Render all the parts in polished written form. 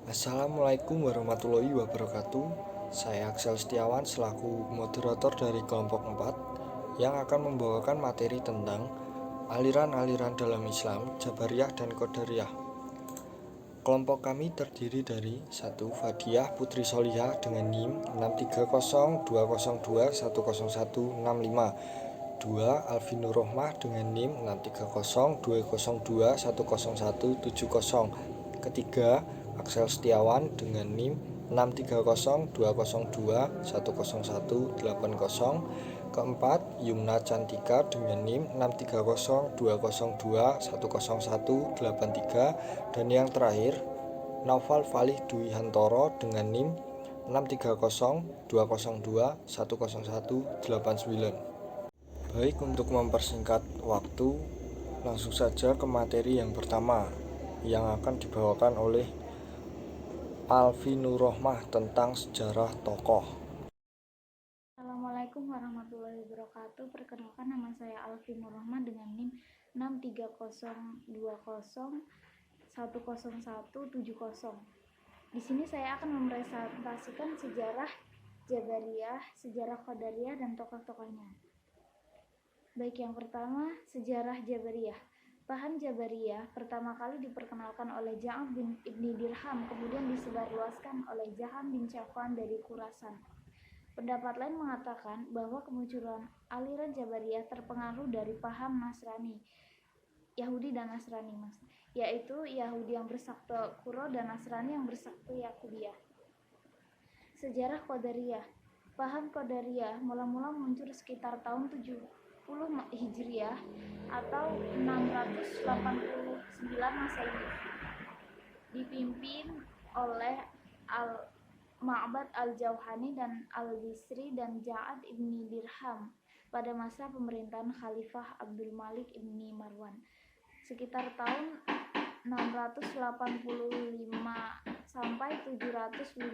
Assalamualaikum warahmatullahi wabarakatuh. Saya Axel Setiawan selaku moderator dari kelompok 4 yang akan membawakan materi tentang aliran-aliran dalam Islam, Jabariyah dan Qadariyah. Kelompok kami terdiri dari 1. Fadiyah Putri Solihah dengan NIM 63020210165, 2. Alfinur Rohmah dengan NIM 63020210170, ketiga Axel Setiawan dengan NIM 63020210180, keempat Yumna Cantika dengan NIM 63020210183, dan yang terakhir Naufal Falih Dwi Hantoro dengan NIM 63020210189. Baik, untuk mempersingkat waktu, langsung saja ke materi yang pertama yang akan dibawakan oleh Alfinur Rohmah tentang sejarah tokoh. Assalamualaikum warahmatullahi wabarakatuh. Perkenalkan, nama saya Alfinur Rohmah dengan NIM 63020100170. Di sini saya akan mempresentasikan sejarah Jabariyah, sejarah Qadariyah, dan tokoh-tokohnya. Baik, yang pertama, sejarah Jabariyah. Paham Jabariyah pertama kali diperkenalkan oleh Ja'ad bin Ibni Dirham, kemudian disebarluaskan oleh Jaham bin Safwan dari Khurasan. Pendapat lain mengatakan bahwa kemunculan aliran Jabariyah terpengaruh dari paham Nasrani, Yahudi dan Nasrani, yaitu Yahudi yang bersakte Quro dan Nasrani yang bersakte Yakubiyah. Sejarah Qadariyah. Paham Qadariyah mula-mula muncul sekitar tahun 70 Hijriah atau 689 Masehi, dipimpin oleh Ma'bad al-Jauhani dan al-Bisri dan Ja'ad ibni Dirham pada masa pemerintahan Khalifah Abdul Malik ibni Marwan sekitar tahun 685 sampai 705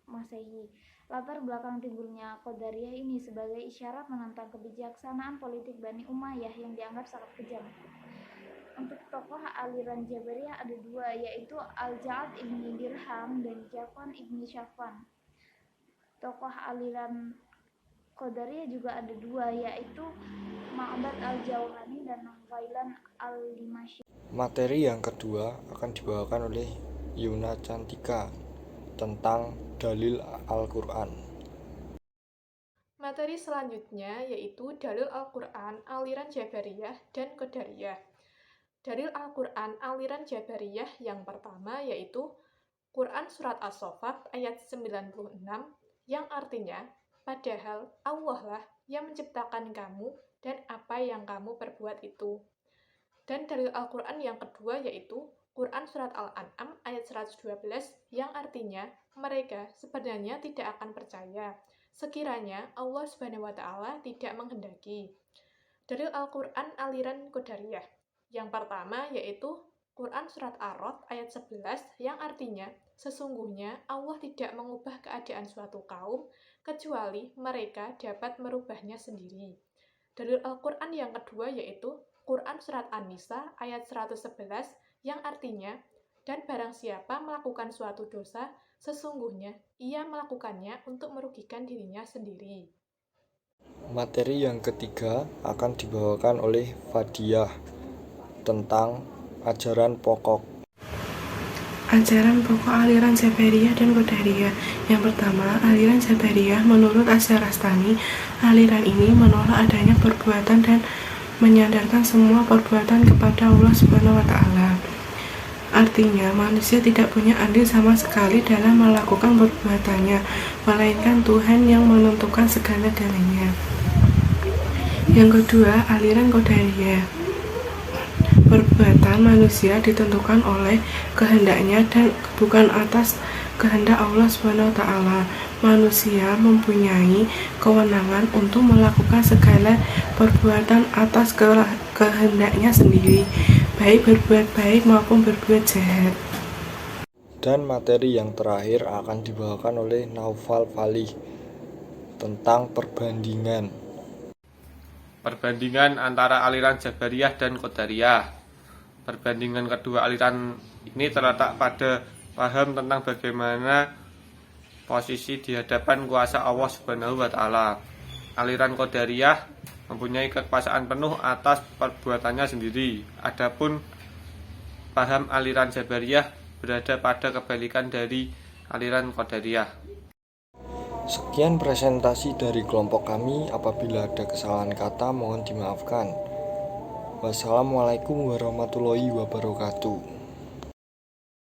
Masehi. Latar belakang timbulnya Qadariyah ini sebagai isyarat menentang kebijaksanaan politik Bani Umayyah yang dianggap sangat kejam. Untuk tokoh aliran Jabariyah ada dua, yaitu Al-Ja'ad ibni Dirham dan Jafan ibni Safwan. Tokoh aliran Qadariyah juga ada dua, yaitu Ma'bad al-Jauhani dan Ghailan al-Dimashqi. Materi yang kedua akan dibawakan oleh Yumna Cantika tentang dalil Al-Quran. Materi selanjutnya yaitu dalil Al-Quran, aliran Jabariyah, dan Qadariyah. Dalil Al-Quran, aliran Jabariyah yang pertama yaitu Quran Surat As-Saffat ayat 96 yang artinya, padahal Allah lah yang menciptakan kamu dan apa yang kamu perbuat itu. Dan dalil Al-Quran yang kedua yaitu Quran Surat Al-An'am ayat 112 yang artinya, mereka sebenarnya tidak akan percaya sekiranya Allah Subhanahu wa Ta'ala tidak menghendaki. Dalil Al-Quran aliran Qadariyah yang pertama yaitu Quran Surat Ar-Ra'd ayat 11 yang artinya, sesungguhnya Allah tidak mengubah keadaan suatu kaum kecuali mereka dapat merubahnya sendiri. Dalil Al-Quran yang kedua yaitu Quran Surat An-Nisa ayat 111 yang artinya, dan barang siapa melakukan suatu dosa, sesungguhnya ia melakukannya untuk merugikan dirinya sendiri. Materi yang ketiga akan dibawakan oleh Fadiyah tentang ajaran pokok. Ajaran pokok aliran Jabariyah dan Qadariyah. Yang pertama, aliran Jabariyah menurut Asy-Syahrastani, aliran ini menolak adanya perbuatan dan menyandarkan semua perbuatan kepada Allah Subhanahu wa Ta'ala. Artinya, manusia tidak punya andil sama sekali dalam melakukan perbuatannya, melainkan Tuhan yang menentukan segala-galanya. Yang kedua, aliran Qadariyah. Perbuatan manusia ditentukan oleh kehendaknya dan bukan atas kehendak Allah Subhanahu wa Ta'ala. Manusia mempunyai kewenangan untuk melakukan segala perbuatan atas kehendaknya sendiri, baik berbuat baik maupun berbuat jahat. Dan materi yang terakhir akan dibawakan oleh Naufal Falih tentang perbandingan. Perbandingan antara aliran Jabariyah dan Qadariyah. Perbandingan kedua aliran ini terletak pada paham tentang bagaimana posisi di hadapan kuasa Allah Subhanahu wa Ta'ala. Aliran Qadariyah mempunyai kekuasaan penuh atas perbuatannya sendiri. Adapun paham aliran Jabariyah berada pada kebalikan dari aliran Qadariyah. Sekian presentasi dari kelompok kami. Apabila ada kesalahan kata mohon dimaafkan. Wassalamualaikum warahmatullahi wabarakatuh.